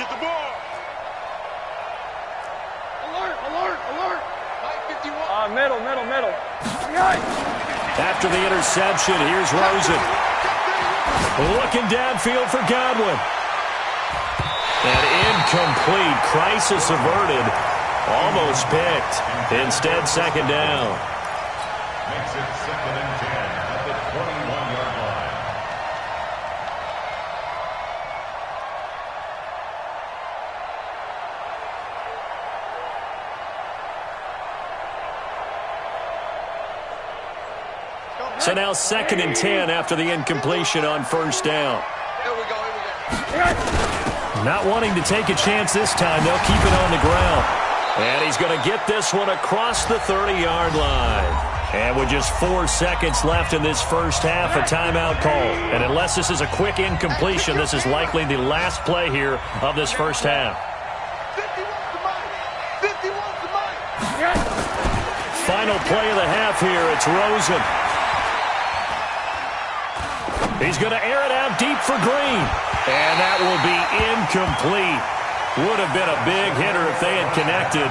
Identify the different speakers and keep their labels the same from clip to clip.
Speaker 1: Get the ball.
Speaker 2: Alert, alert, alert.
Speaker 1: 51.
Speaker 2: Middle.
Speaker 3: After the interception, here's Rosen. Looking downfield for Godwin. An incomplete. Crisis averted. Almost picked. Instead, second down.
Speaker 4: Makes it 2nd and 10 at the 21-yard line.
Speaker 3: So now 2nd and 10 after the incompletion on first down.
Speaker 1: Here we go.
Speaker 3: Not wanting to take a chance this time. They'll keep it on the ground. And he's going to get this one across the 30-yard line. And with just 4 seconds left in this first half, a timeout call. And unless this is a quick incompletion, this is likely the last play here of this first half.
Speaker 1: 51's the mic.
Speaker 3: Final play of the half here. It's Rosen. He's going to air it out deep for Green. And that will be incomplete. Would have been a big hitter if they had connected.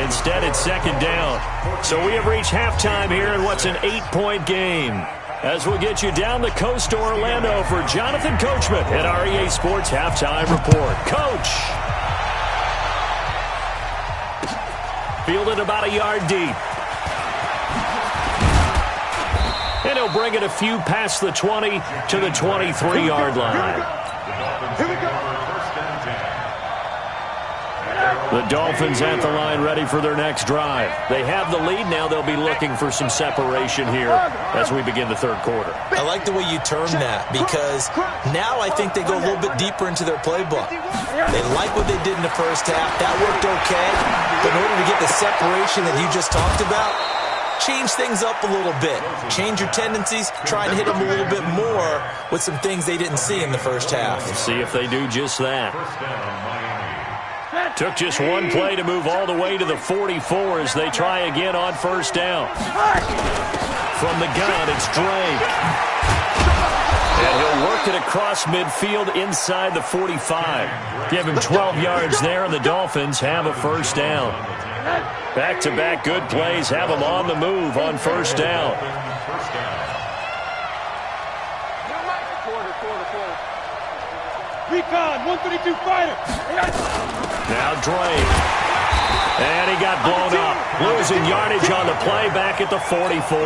Speaker 3: Instead, it's second down. So we have reached halftime here in what's an 8-point game. As we'll get you down the coast to Orlando for Jonathan Coachman at our EA Sports Halftime Report. Coach! Fielded about a yard deep. And he'll bring it a few past the 20 to the 23-yard line.
Speaker 1: Here we go.
Speaker 3: The Dolphins at the line ready for their next drive. They have the lead. Now they'll be looking for some separation here as we begin the third quarter.
Speaker 5: I like the way you term that because now I think they go a little bit deeper into their playbook. They like what they did in the first half. That worked okay. But in order to get the separation that you just talked about, change things up a little bit. Change your tendencies. Try and hit them a little bit more with some things they didn't see in the first half.
Speaker 3: We'll see if they do just that. Took just one play to move all the way to the 44 as they try again on first down. From the gun, it's Drake. And he'll work it across midfield inside the 45. Give him 12 yards there, and the Dolphins have a first down. Back-to-back good plays have them on the move on first down.
Speaker 2: Recon, 132 fighter.
Speaker 3: Now Drake. And he got blown up. Losing yardage on the play back at the 44.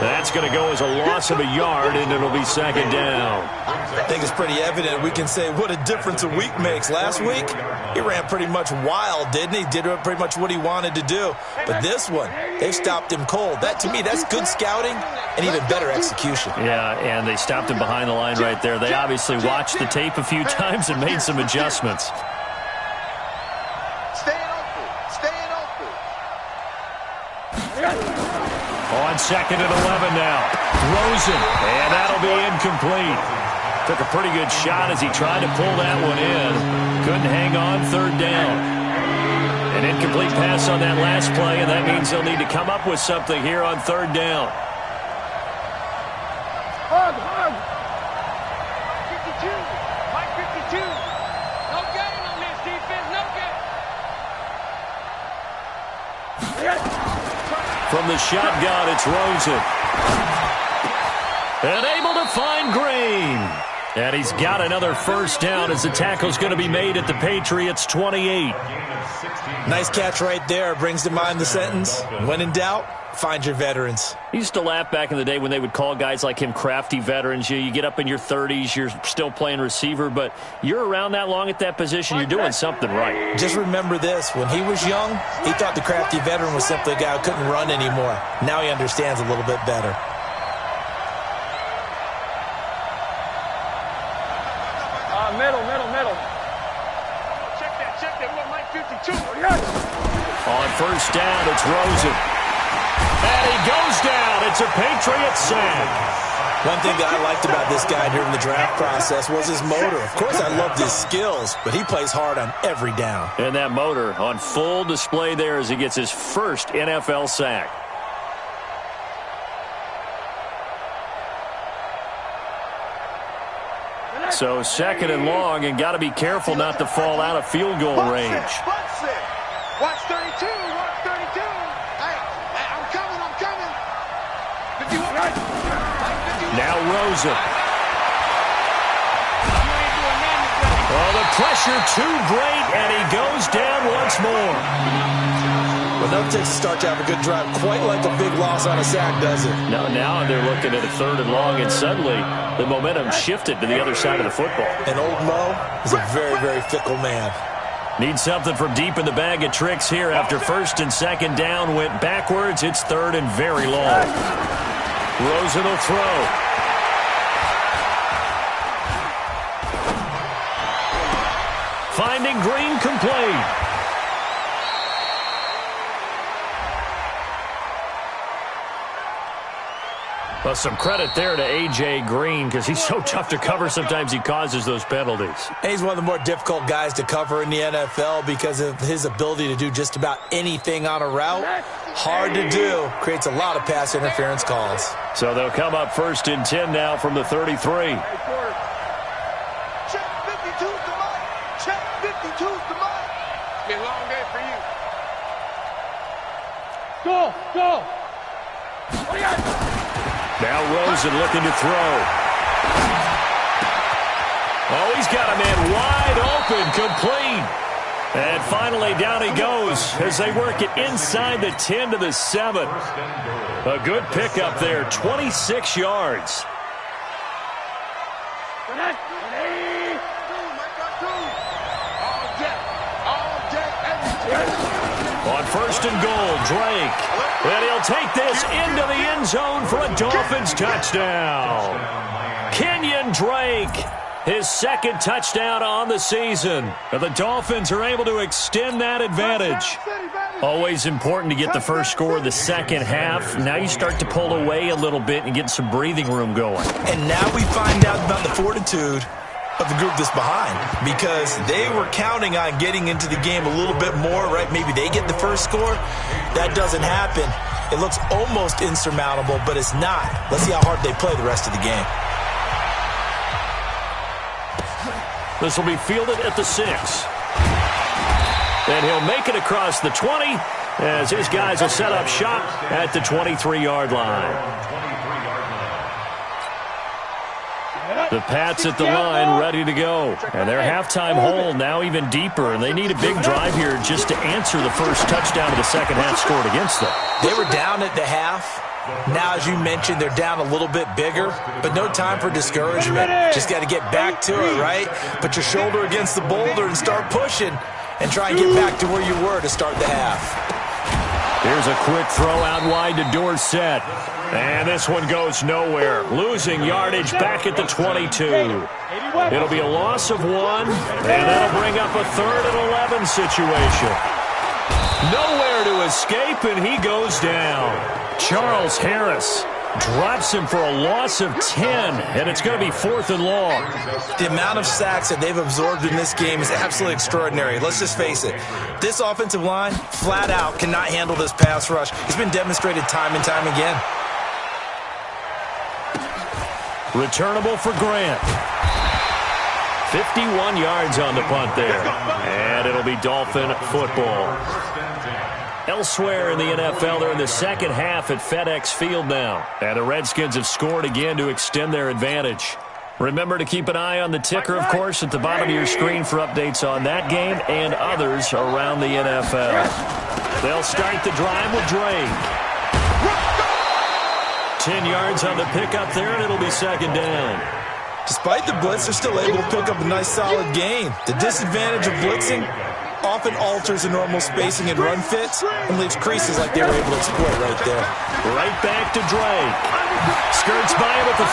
Speaker 3: That's going to go as a loss of a yard, and it'll be second down.
Speaker 5: I think it's pretty evident. We can say what a difference a week makes. Last week, he ran pretty much wild, didn't he? Did pretty much what he wanted to do. But this one, they've stopped him cold. That, to me, that's good scouting and even better execution.
Speaker 3: Yeah, and they stopped him behind the line right there. They obviously watched the tape a few times and made some adjustments. On 2nd and 11 now. Rosen, and that'll be incomplete. Took a pretty good shot as he tried to pull that one in. Couldn't hang on, third down. An incomplete pass on that last play, and that means they'll need to come up with something here on third down.
Speaker 2: Hug. 52. Mike 52. No gain on this defense. No gain.
Speaker 3: From the shotgun, it's Rosen. And able to find Green. And he's got another first down as the tackle's going to be made at the Patriots' 28.
Speaker 5: Nice catch right there. Brings to mind the sentence, when in doubt, find your veterans.
Speaker 3: I used to laugh back in the day when they would call guys like him crafty veterans. You get up in your 30s, you're still playing receiver, but you're around that long at that position, you're doing something right.
Speaker 5: Just remember this. When he was young, he thought the crafty veteran was simply a guy who couldn't run anymore. Now he understands a little bit better.
Speaker 2: Middle. Check that. We want Mike 52.
Speaker 3: On first down, it's Rosen. And he goes down. It's a Patriot sack.
Speaker 5: One thing that I liked about this guy during the draft process was his motor. Of course, I loved his skills, but he plays hard on every down.
Speaker 3: And that motor on full display there as he gets his first NFL sack. So second and long, and got to be careful not to fall out of field goal range.
Speaker 1: Watch 32. Watch 32. Hey, I'm coming. 51.
Speaker 3: Now Rosen. Oh, the pressure too great, and he goes down once more.
Speaker 5: Well, no takes to start to have a good drive, quite like a big loss on a sack, does it?
Speaker 3: No, now they're looking at a third and long, and suddenly the momentum shifted to the other side of the football.
Speaker 5: And old Mo is a very, very fickle man.
Speaker 3: Need something from deep in the bag of tricks here after first and second down went backwards. It's third and very long. Rosen will throw. Finding Green complete. Well, some credit there to A.J. Green because he's so tough to cover. Sometimes he causes those penalties.
Speaker 5: And he's one of the more difficult guys to cover in the NFL because of his ability to do just about anything on a route. Hard to do. Creates a lot of pass interference calls.
Speaker 3: So they'll come up first and 10 now from the 33.
Speaker 1: Check 52's the mic. Check 52's the mic.
Speaker 2: It's a long day for you.
Speaker 1: Go. What do you got?
Speaker 3: Now Rosen looking to throw. Oh, he's got a man wide open, complete. And finally down he goes as they work it inside the 10 to the 7. A good pickup there, 26 yards. On first and goal, Drake. And he'll take this into the end zone for a Dolphins touchdown. Kenyon Drake, his second touchdown on the season. And the Dolphins are able to extend that advantage. Always important to get the first score of the second half. Now you start to pull away a little bit and get some breathing room going.
Speaker 5: And now we find out about the fortitude of the group that's behind, because they were counting on getting into the game a little bit more, right? Maybe they get the first score. That doesn't happen. It looks almost insurmountable, but it's not. Let's see how hard they play the rest of the game.
Speaker 3: This will be fielded at the 6. And he'll make it across the 20 as his guys will set up shop at the 23-yard line. The Pats at the line ready to go. And their halftime hole now even deeper. And they need a big drive here just to answer the first touchdown of the second half scored against them.
Speaker 5: They were down at the half. Now, as you mentioned, they're down a little bit bigger, but no time for discouragement. Just got to get back to it, right? Put your shoulder against the boulder and start pushing and try and get back to where you were to start the half.
Speaker 3: Here's a quick throw out wide to Dorsett. And this one goes nowhere. Losing yardage back at the 22. It'll be a loss of 1, and that'll bring up a 3rd and 11 situation. Nowhere to escape, and he goes down. Charles Harris drops him for a loss of 10, and it's going to be 4th and long.
Speaker 5: The amount of sacks that they've absorbed in this game is absolutely extraordinary. Let's just face it. This offensive line, flat out, cannot handle this pass rush. It's been demonstrated time and time again.
Speaker 3: Returnable for Grant. 51 yards on the punt there. And it'll be Dolphin football. Elsewhere in the NFL, they're in the second half at FedEx Field now. And the Redskins have scored again to extend their advantage. Remember to keep an eye on the ticker, of course, at the bottom of your screen for updates on that game and others around the NFL. They'll start the drive with Drake. 10 yards on the pickup there, and it'll be second down.
Speaker 5: Despite the blitz, they're still able to pick up a nice, solid gain. The disadvantage of blitzing often alters the normal spacing and run fits and leaves creases like they were able to exploit right there.
Speaker 3: Right back to Drake. Skirts by him at the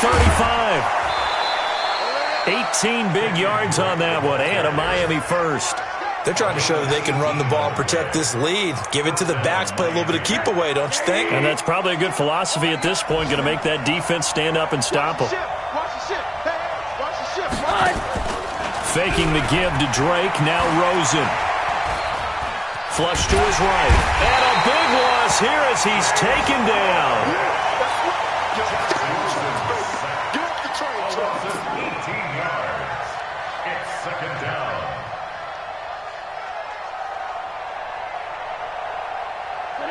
Speaker 3: 35. 18 big yards on that one, and a Miami first.
Speaker 5: They're trying to show that they can run the ball and protect this lead. Give it to the backs, play a little bit of keep away, don't you think?
Speaker 3: And that's probably a good philosophy at this point, going to make that defense stand up and stop them. Faking the give to Drake, now Rosen. Flush to his right. And a big loss here as he's taken down.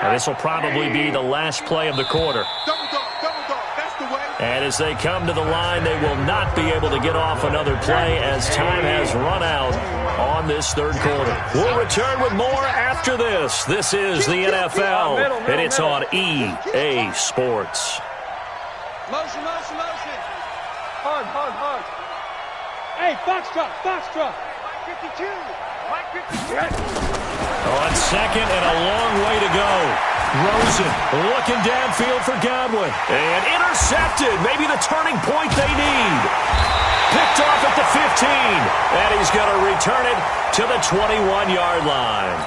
Speaker 3: And this will probably be the last play of the quarter.
Speaker 1: Double dog, that's the way.
Speaker 3: And as they come to the line, they will not be able to get off another play as time has run out on this third quarter. We'll return with more after this. This is the NFL, and it's on EA Sports.
Speaker 2: Motion, motion, motion. Hard, hard, hard. Hey, Foxtrot, Foxtrot. Mike 52. Mike 52.
Speaker 3: On second and a long way to go. Rosen looking downfield for Godwin. And intercepted. Maybe the turning point they need. Picked off at the 15. And he's going to return it to the 21-yard line.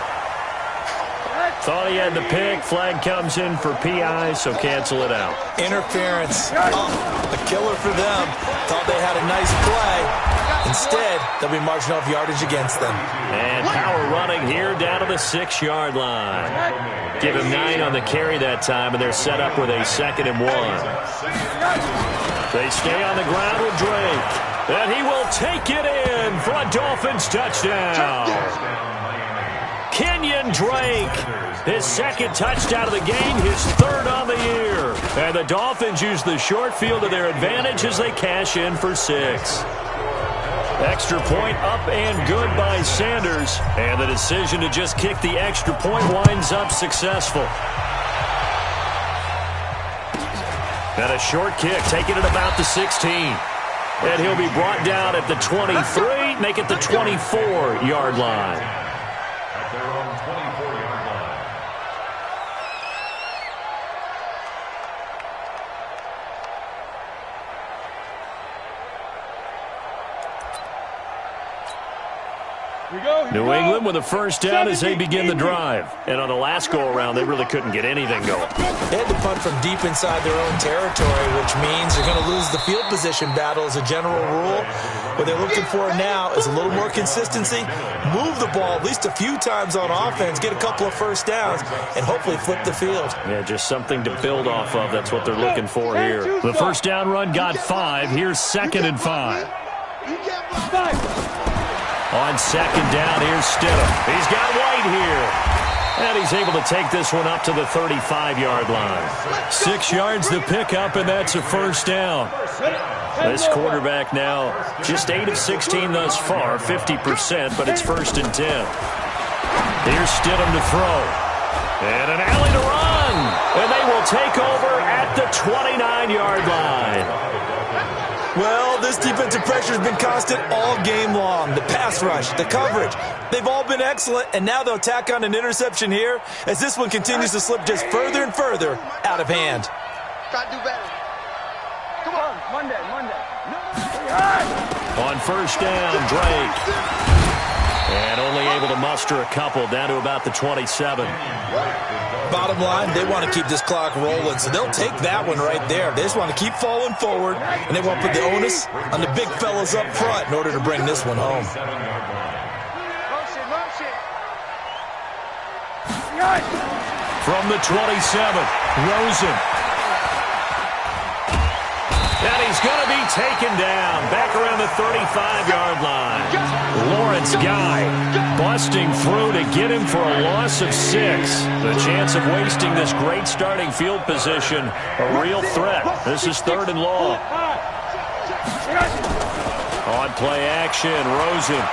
Speaker 3: Thought he had the pick. Flag comes in for PI, so cancel it out.
Speaker 5: Interference. Oh, a killer for them. Thought they had a nice play. Instead, they'll be marching off yardage against them.
Speaker 3: And power running here down to the 6-yard line. Give him 9 on the carry that time, and they're set up with a 2nd and 1. They stay on the ground with Drake. And he will take it in for a Dolphins touchdown. Kenyon Drake, his 2nd touchdown of the game, his 3rd on the year. And the Dolphins use the short field to their advantage as they cash in for 6. Extra point up and good by Sanders. And the decision to just kick the extra point winds up successful. And a short kick, taking it about the 16. And he'll be brought down at the 23, make it the 24-yard line.
Speaker 4: At their own 24-yard line.
Speaker 3: New England with a first down as they begin the drive. And on the last go-around, they really couldn't get anything going.
Speaker 5: They had to punt from deep inside their own territory, which means they're going to lose the field position battle as a general rule. What they're looking for now is a little more consistency, move the ball at least a few times on offense, get a couple of first downs, and hopefully flip the field.
Speaker 3: Yeah, just something to build off of. That's what they're looking for here. The first down run got 5. Here's 2nd and 5. On 2nd down, here's Stidham. He's got White here. And he's able to take this one up to the 35-yard line. 6 yards the pickup, and that's a first down. This quarterback now just 8 of 16 thus far, 50%, but it's 1st and 10. Here's Stidham to throw. And an alley to run. And they will take over at the 29-yard line.
Speaker 5: Well, this defensive pressure has been constant all game long. The pass rush, the coverage, they've all been excellent, and now they'll tack on an interception here as this one continues to slip just further and further out of hand.
Speaker 1: Try to do better.
Speaker 2: Come on, Monday.
Speaker 3: On first down, Drake. And only able to muster a couple down to about the 27.
Speaker 5: Bottom line, they want to keep this clock rolling, so they'll take that one right there. They just want to keep falling forward, and they want to put the onus on the big fellas up front in order to bring this one home.
Speaker 3: From the 27, Rosen. And he's going to be taken down back around the 35-yard line. Lawrence Guy busting through to get him for a loss of 6. The chance of wasting this great starting field position, a real threat. This is 3rd and long. On play action, Rosen.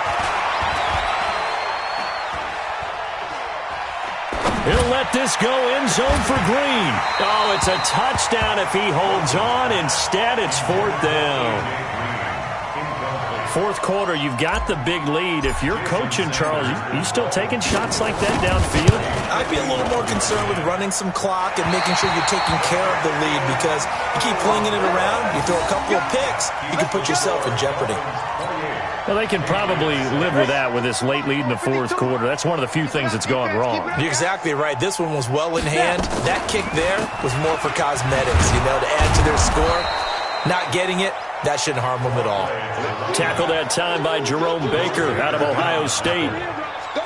Speaker 3: He'll let this go end zone for Green. Oh, it's a touchdown if he holds on. Instead, it's 4th down. 4th quarter, you've got the big lead. If you're coaching, Charles, you still taking shots like that downfield?
Speaker 5: I'd be a little more concerned with running some clock and making sure you're taking care of the lead, because you keep flinging it around, you throw a couple of picks, you can put yourself in jeopardy.
Speaker 3: Well, they can probably live with that with this late lead in the 4th quarter. That's one of the few things that's gone wrong.
Speaker 5: You're exactly right. This one was well in hand. That kick there was more for cosmetics, to add to their score. Not getting it, that shouldn't harm them at all.
Speaker 3: Tackled that time by Jerome Baker out of Ohio State.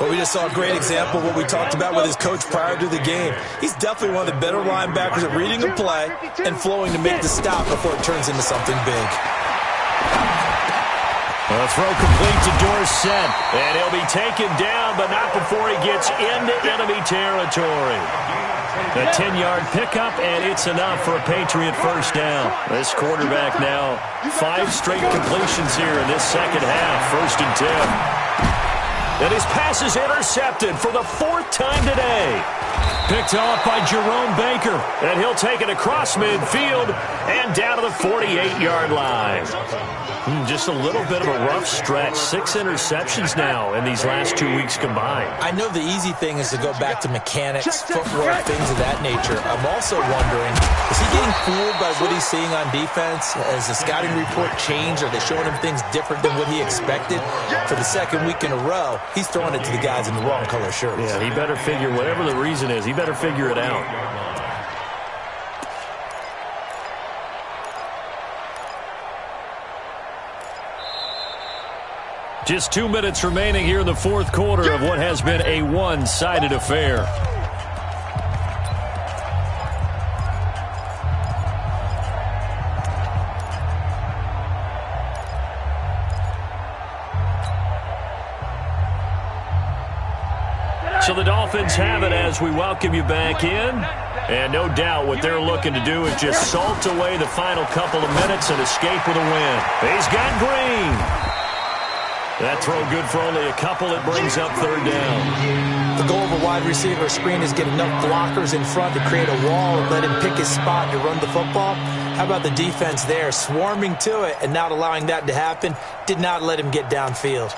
Speaker 5: Well, we just saw a great example of what we talked about with his coach prior to the game. He's definitely one of the better linebackers at reading a play and flowing to make the stop before it turns into something big.
Speaker 3: A throw complete to Dorsett, and he'll be taken down, but not before he gets into enemy territory. A 10-yard pickup, and it's enough for a Patriot first down. This quarterback now 5 straight completions here in this second half. 1st and 10. And his pass is intercepted for the 4th time today. Picked off by Jerome Baker, and he'll take it across midfield and down to the 48-yard line. Just a little bit of a rough stretch. 6 interceptions now in these last 2 weeks combined.
Speaker 5: I know the easy thing is to go back to mechanics, footwork, things of that nature. I'm also wondering, is he getting fooled by what he's seeing on defense? Has the scouting report changed? Are they showing him things different than what he expected? For the 2nd week in a row, he's throwing it to the guys in the wrong color shirts.
Speaker 3: Yeah, he better figure, whatever the reason is, he better figure it out. Just 2 minutes remaining here in the 4th quarter of what has been a one-sided affair. So the Dolphins have it as we welcome you back in. And no doubt what they're looking to do is just salt away the final couple of minutes and escape with a win. He's got Green. That throw good for only a couple. It brings up 3rd down.
Speaker 5: The goal of a wide receiver screen is get enough blockers in front to create a wall and let him pick his spot to run the football. How about the defense there, swarming to it and not allowing that to happen? Did not let him get downfield.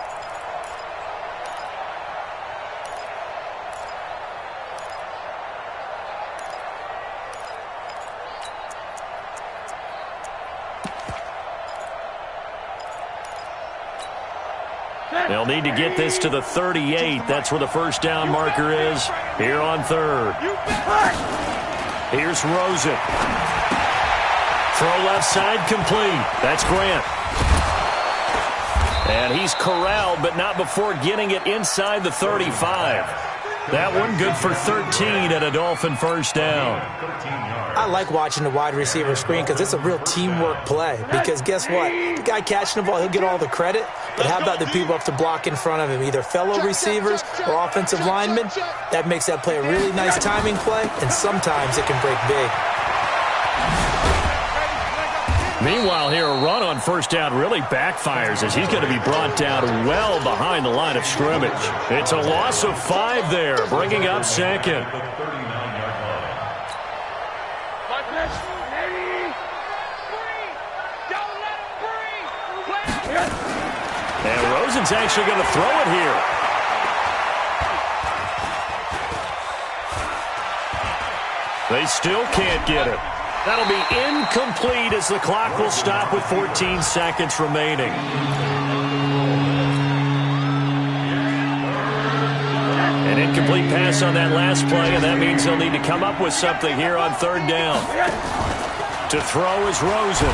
Speaker 3: They'll need to get this to the 38. That's where the first down marker is here on 3rd. Here's Rosen. Throw left side complete. That's Grant. And he's corralled, but not before getting it inside the 35. That one good for 13 and a Dolphin first down.
Speaker 5: I like watching the wide receiver screen because it's a real teamwork play. Because guess what? The guy catching the ball, he'll get all the credit. But how about the people up to block in front of him, either fellow receivers or offensive linemen? That makes that play a really nice timing play, and sometimes it can break big.
Speaker 3: Meanwhile, here, a run on first down really backfires as he's going to be brought down well behind the line of scrimmage. It's a loss of 5 there, bringing up 2nd. And Rosen's actually going to throw it here. They still can't get it. That'll be incomplete as the clock will stop with 14 seconds remaining. An incomplete pass on that last play, and that means they'll need to come up with something here on 3rd down. To throw is Rosen.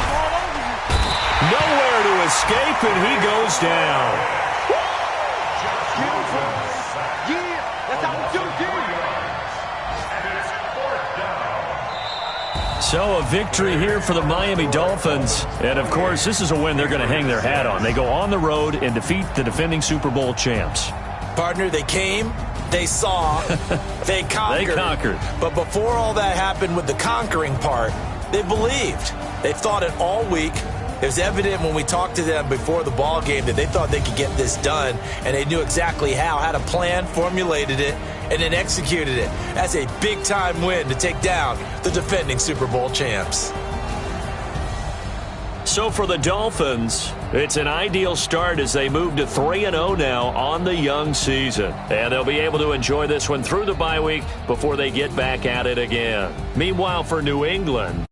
Speaker 3: Nowhere to escape, and he goes down. So a victory here for the Miami Dolphins. And, of course, this is a win they're going to hang their hat on. They go on the road and defeat the defending Super Bowl champs.
Speaker 5: Partner, they came, they saw, they conquered.
Speaker 3: They conquered.
Speaker 5: But before all that happened with the conquering part, they believed. They thought it all week. It was evident when we talked to them before the ball game that they thought they could get this done, and they knew exactly how, had a plan, formulated it, and then executed it. That's a big-time win to take down the defending Super Bowl champs.
Speaker 3: So for the Dolphins, it's an ideal start as they move to 3-0 now on the young season. And they'll be able to enjoy this one through the bye week before they get back at it again. Meanwhile, for New England,